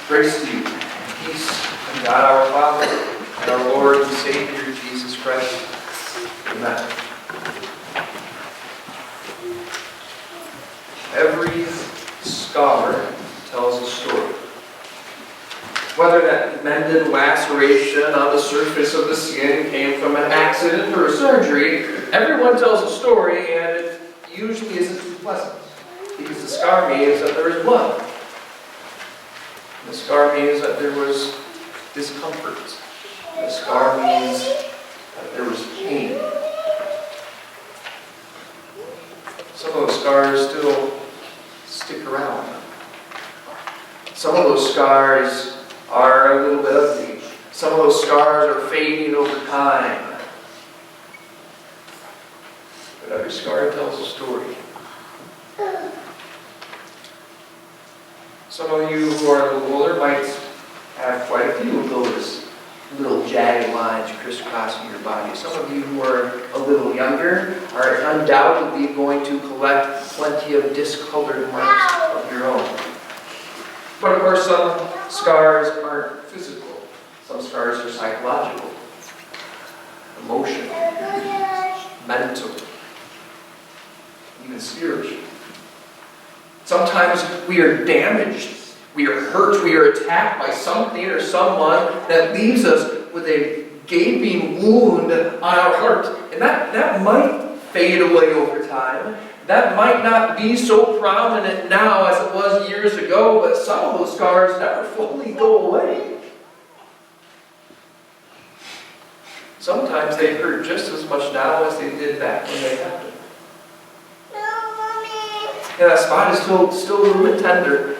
Grace to you, peace from God our Father and our Lord and Savior Jesus Christ. Amen. Every scar tells a story. Whether that mended laceration on the surface of the skin came from an accident or a surgery, everyone tells a story, and it usually isn't too pleasant, because the scar means that there is blood. The scar means that there was discomfort. The scar means that there was pain. Some of those scars still stick around. Some of those scars are a little bit ugly. Some of those scars are fading over time. But every scar tells a story. Some of you who are a little older might have quite a few of those little jagged lines crisscrossing your body. Some of you who are a little younger are undoubtedly going to collect plenty of discolored marks of your own. But of course, some scars aren't physical. Some scars are psychological, emotional, mental, even spiritual. Sometimes we are damaged, we are hurt, we are attacked by something or someone that leaves us with a gaping wound on our heart. And that might fade away over time. That might not be so prominent now as it was years ago, but some of those scars never fully go away. Sometimes they hurt just as much now as they did back when they happened. And that spot is still a little bit tender.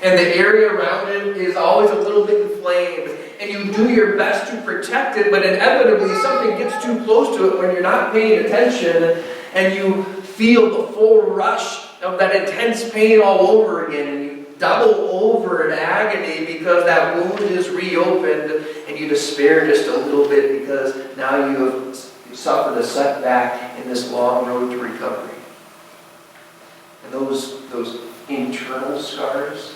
And the area around it is always a little bit inflamed. And you do your best to protect it, but inevitably something gets too close to it when you're not paying attention, and you feel the full rush of that intense pain all over again. And you double over in agony because that wound is reopened, and you despair just a little bit because now you have suffered a setback in this long road to recovery. And those internal scars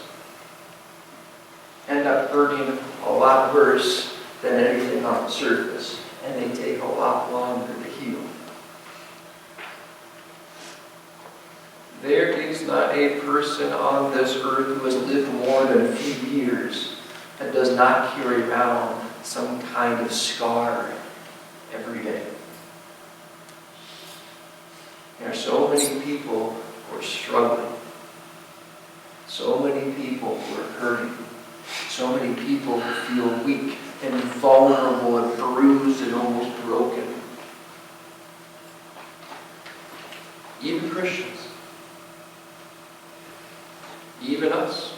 end up hurting a lot worse than anything on the surface, and they take a lot longer to heal. There is not a person on this earth who has lived more than a few years that does not carry around some kind of scar every day. There are so many people who are struggling. So many people who are hurting. So many people who feel weak and vulnerable and bruised and almost broken. Even Christians. Even us.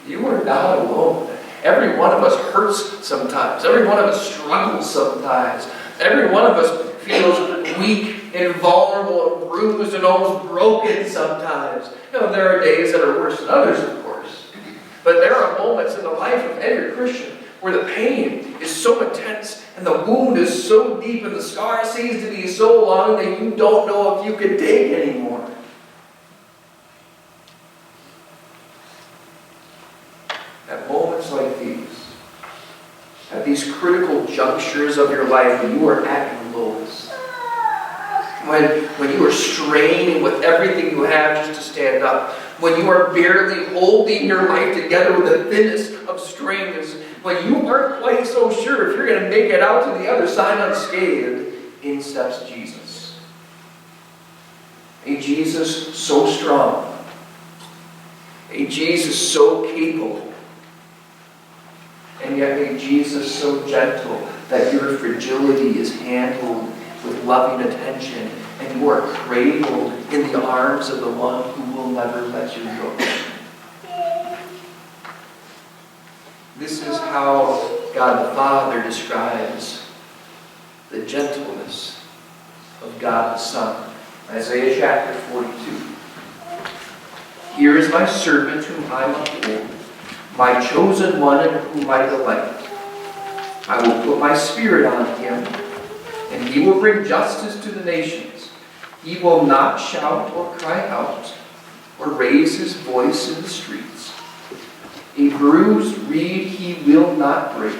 You are not alone. Every one of us hurts sometimes. Every one of us struggles sometimes. Every one of us feels weak and vulnerable and bruised and almost broken sometimes. There are days that are worse than others, of course. But there are moments in the life of every Christian where the pain is so intense and the wound is so deep and the scar seems to be so long that you don't know if you can take anymore. At moments like these, at these critical junctures of your life when you are at your lowest, when you are straining with everything you have just to stand up, when you are barely holding your life together with the thinnest of strings, when you aren't quite so sure if you're going to make it out to the other side unscathed, in steps Jesus. A Jesus so strong, a Jesus so capable, and yet a Jesus so gentle that your fragility is handled with loving attention, and you are cradled in the arms of the one who will never let you go. This is how God the Father describes the gentleness of God the Son. Isaiah chapter 42. Here is my servant whom I uphold, my chosen one in whom I delight. I will put my spirit on him, and he will bring justice to the nations. He will not shout or cry out or raise his voice in the streets. A bruised reed he will not break,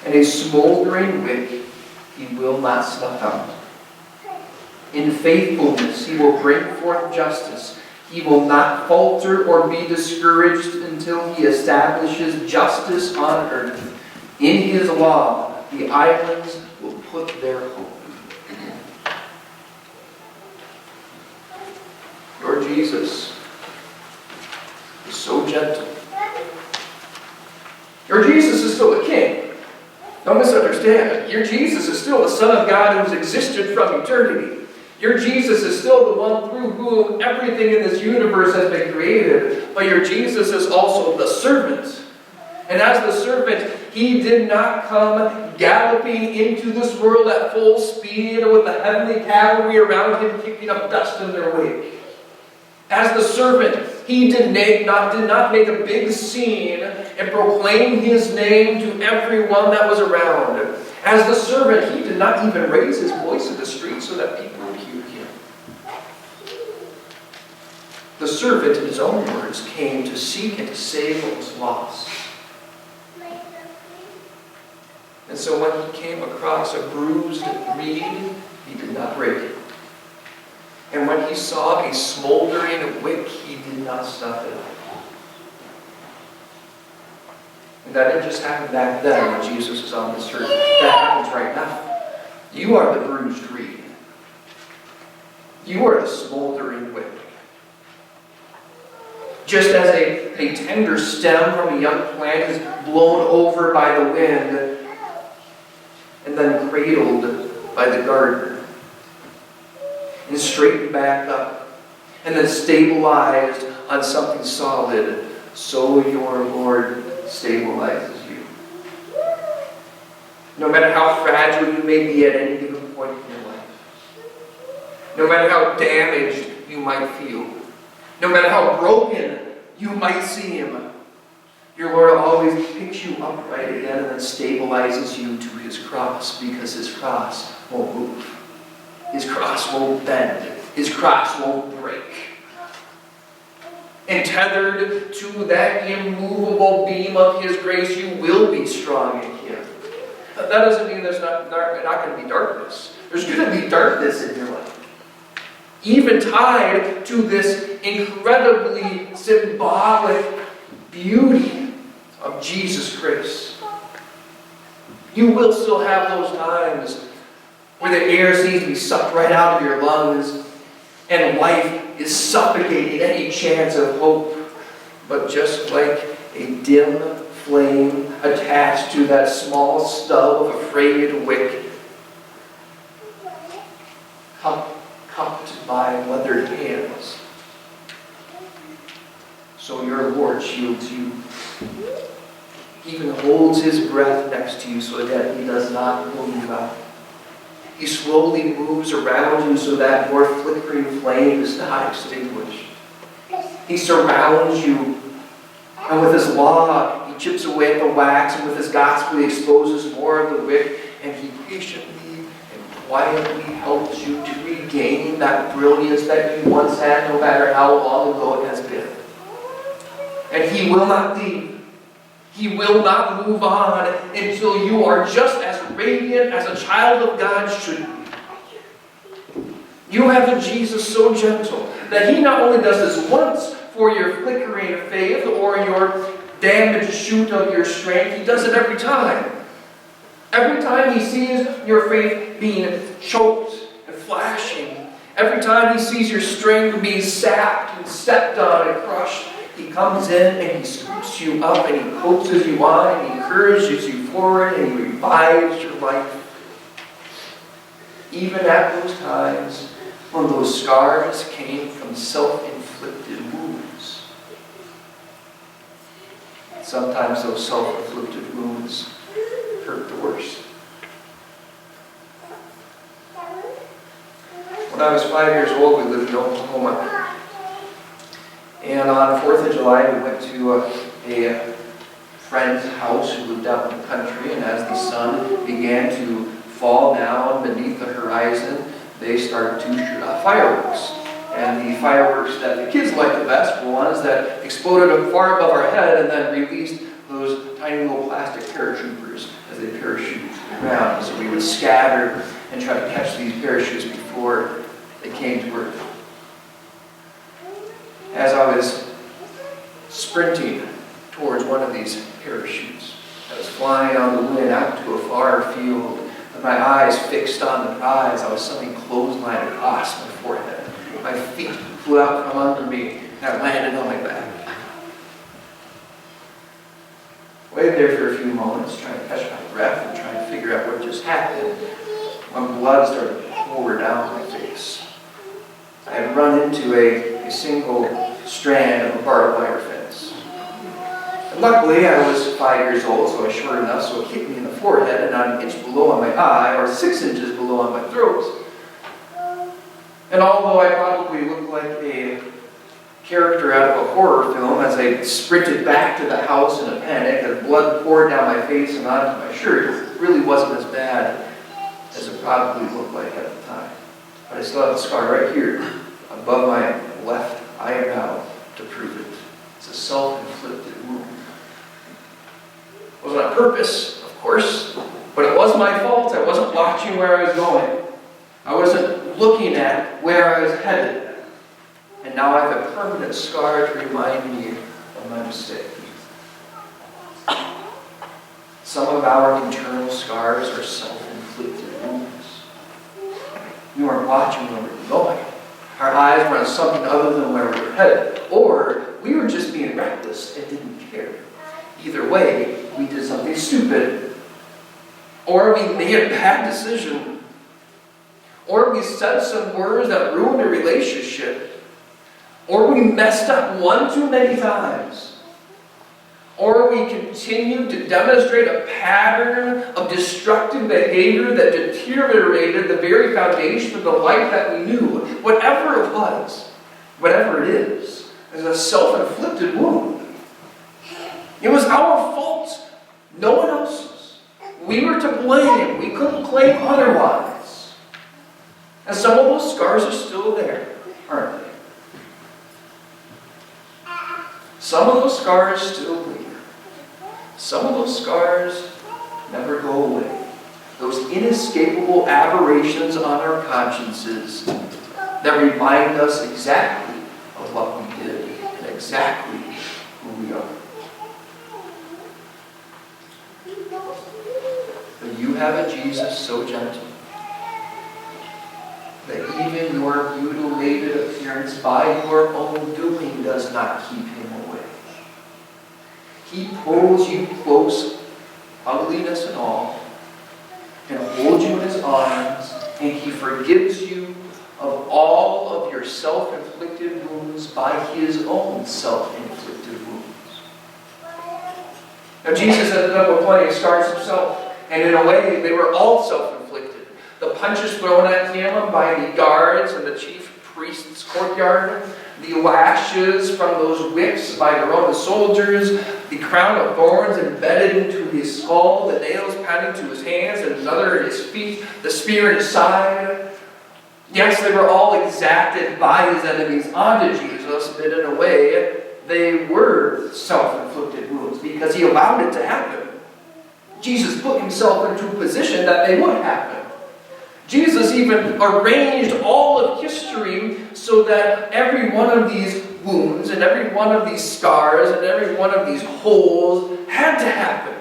and a smoldering wick he will not snuff out. In faithfulness he will bring forth justice. He will not falter or be discouraged until he establishes justice on earth. In his law the islands will put their hope. Your Jesus is so gentle. Your Jesus is still the King. Don't misunderstand. Your Jesus is still the Son of God who has existed from eternity. Your Jesus is still the one through whom everything in this universe has been created. But your Jesus is also the servant. And as the servant, he did not come galloping into this world at full speed with the heavenly cavalry around him kicking up dust in their wake. As the servant, he did not make a big scene and proclaim his name to everyone that was around. As the servant, he did not even raise his voice in the street so that people would hear him. The servant, in his own words, came to seek and to save what was lost. And so when he came across a bruised reed, he did not break it. And when he saw a smoldering wick, he did not snuff it out. And that didn't just happen back then when Jesus was on this earth. That happens right now. You are the bruised reed. You are the smoldering wick. Just as a tender stem from a young plant is blown over by the wind and then cradled by the gardener, and straightened back up, and then stabilized on something solid, so your Lord stabilizes you. No matter how fragile you may be at any given point in your life, no matter how damaged you might feel, no matter how broken you might seem, your Lord always picks you up right again and then stabilizes you to his cross, because his cross won't move. His cross won't bend. His cross won't break. And tethered to that immovable beam of his grace, you will be strong in him. That doesn't mean there's not going to be darkness. There's going to be darkness in your life. Even tied to this incredibly symbolic beauty of Jesus Christ. You will still have those times where the air seems to be sucked right out of your lungs and life is suffocating any chance of hope. But just like a dim flame attached to that small stub of a frayed wick, cupped by weathered hands, so your Lord shields you. He even holds his breath next to you so that he does not pull you out. He slowly moves around you so that your flickering flame is not extinguished. He surrounds you, and with his law, he chips away at the wax, and with his gospel, he exposes more of the wick, and he patiently and quietly helps you to regain that brilliance that you once had, no matter how long ago it has been. And he will not leave. He will not move on until you are just as radiant as a child of God should be. You have a Jesus so gentle that he not only does this once for your flickering faith or your damaged shoot of your strength, he does it every time. Every time he sees your faith being choked and flashing, every time he sees your strength being sapped and stepped on and crushed, he comes in and he scoops you up and he coaxes you on and he encourages you forward and he revives your life. Even at those times when those scars came from self-inflicted wounds. Sometimes those self-inflicted wounds hurt the worst. When I was 5 years old, we lived in Oklahoma. And on 4th of July, we went to a friend's house who lived out in the country, and as the sun began to fall down beneath the horizon, they started to shoot off fireworks. And the fireworks that the kids liked the best were ones that exploded far above our head and then released those tiny little plastic paratroopers as they parachute to the ground. So we would scatter and try to catch these parachutes before they came to Earth. As I was sprinting towards one of these parachutes, I was flying on the wind out to a far field, with my eyes fixed on the prize. I was suddenly clotheslined across my forehead. My feet flew out from under me, and I landed on my back. Waited there for a few moments, trying to catch my breath and trying to figure out what just happened, when blood started to pour down my face. I had run into a single strand of a barbed wire fence. And luckily, I was 5 years old, so I was short enough so it hit me in the forehead and not an inch below on my eye, or 6 inches below on my throat. And although I probably looked like a character out of a horror film as I sprinted back to the house in a panic and blood poured down my face and onto my shirt, it really wasn't as bad as it probably looked like at the time. But I still have a scar right here above my left eyebrow to prove it. It's a self-inflicted wound. It wasn't on purpose, of course, but it was my fault. I wasn't watching where I was going. I wasn't looking at where I was headed. And now I have a permanent scar to remind me of my mistake. Some of our internal scars are self-inflicted wounds. We weren't watching where we were going. Our eyes were on something other than where we were headed. Or we were just being reckless and didn't care. Either way, we did something stupid. Or we made a bad decision. Or we said some words that ruined a relationship. Or we messed up one too many times. Or we continued to demonstrate a pattern of destructive behavior that deteriorated the very foundation of the life that we knew. Whatever it was, whatever it is a self-inflicted wound. It was our fault, no one else's. We were to blame. We couldn't claim otherwise. And some of those scars are still there, aren't they? Some of those scars still linger. Some of those scars never go away. Those inescapable aberrations on our consciences that remind us exactly of what we did and exactly who we are. But you have a Jesus so gentle that even your mutilated appearance by your own doing does not keep him away. He pulls you close, ugliness and all, and holds you in his arms, and he forgives you of all of your self-inflicted wounds by his own self-inflicted wounds. Now Jesus ended up with plenty of scars himself, and in a way they were all self-inflicted. The punches thrown at him by the guards in the chief priest's courtyard, the lashes from those whips by the Roman soldiers, the crown of thorns embedded into his skull, the nails pounding to his hands and another in his feet, the spear in his side. Yes, they were all exacted by his enemies onto Jesus, but in a way, they were self-inflicted wounds because he allowed it to happen. Jesus put himself into a position that they would happen. Jesus even arranged all of history so that every one of these wounds and every one of these scars and every one of these holes had to happen.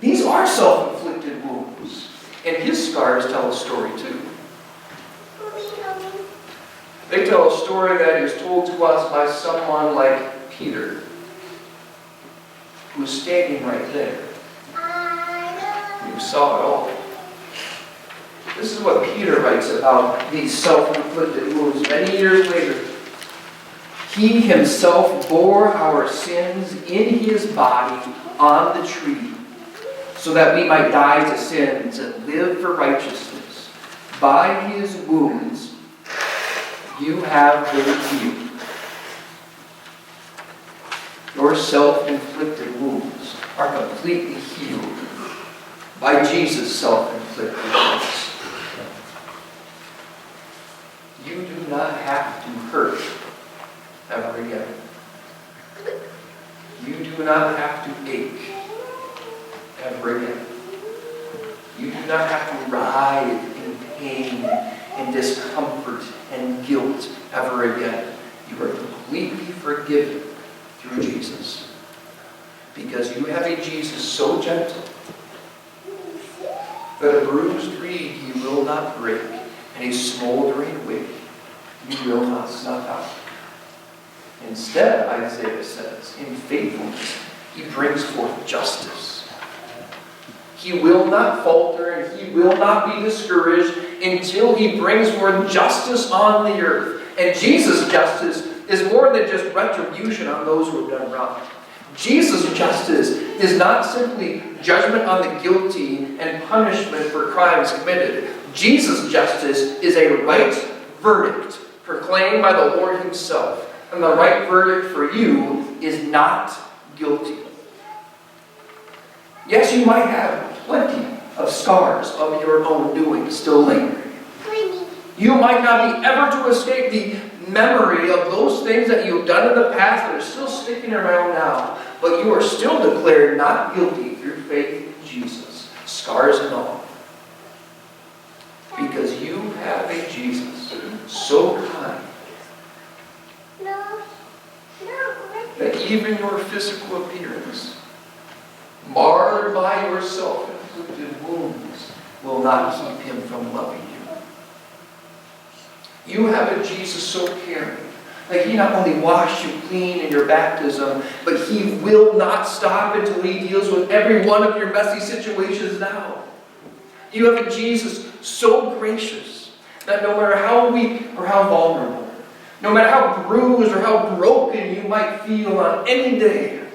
These are self-inflicted wounds. And his scars tell a story too. They tell a story that is told to us by someone like Peter, who was standing right there, who saw it all. This is what Peter writes about these self-inflicted wounds many years later. He himself bore our sins in his body on the tree, so that we might die to sins and live for righteousness. By his wounds you have been healed. Your self-inflicted wounds are completely healed by Jesus' self-inflicted wounds. You do not have to hurt You do not have to ache ever again. You do not have to writhe in pain and discomfort and guilt ever again. You are completely forgiven through Jesus. Because you have a Jesus so gentle that a bruised reed he will not break, and a smoldering wick he will not snuff out. Instead, Isaiah says, in faithfulness, he brings forth justice. He will not falter and he will not be discouraged until he brings forth justice on the earth. And Jesus' justice is more than just retribution on those who have done wrong. Jesus' justice is not simply judgment on the guilty and punishment for crimes committed. Jesus' justice is a right verdict proclaimed by the Lord himself. And the right verdict for you is not guilty. Yes, you might have plenty of scars of your own doing still lingering. You might not be ever to escape the memory of those things that you've done in the past that are still sticking around now. But you are still declared not guilty through faith in Jesus, scars and all. Because you have a Jesus so kind that even your physical appearance, marred by your self-inflicted wounds, will not keep him from loving you. You have a Jesus so caring that he not only washed you clean in your baptism, but he will not stop until he deals with every one of your messy situations now. You have a Jesus so gracious that no matter how weak or how vulnerable, no matter how bruised or how broken you might feel on any day,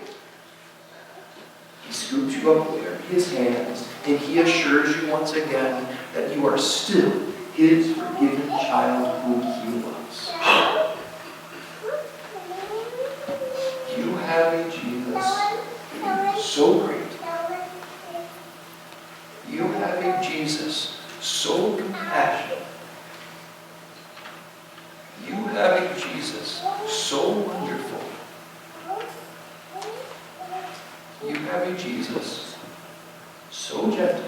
he scoops you up with his hands and he assures you once again that you are still his forgiven child whom he loves. You have a Jesus so great. You have a Jesus so compassionate. You have a Jesus so wonderful. You have a Jesus so gentle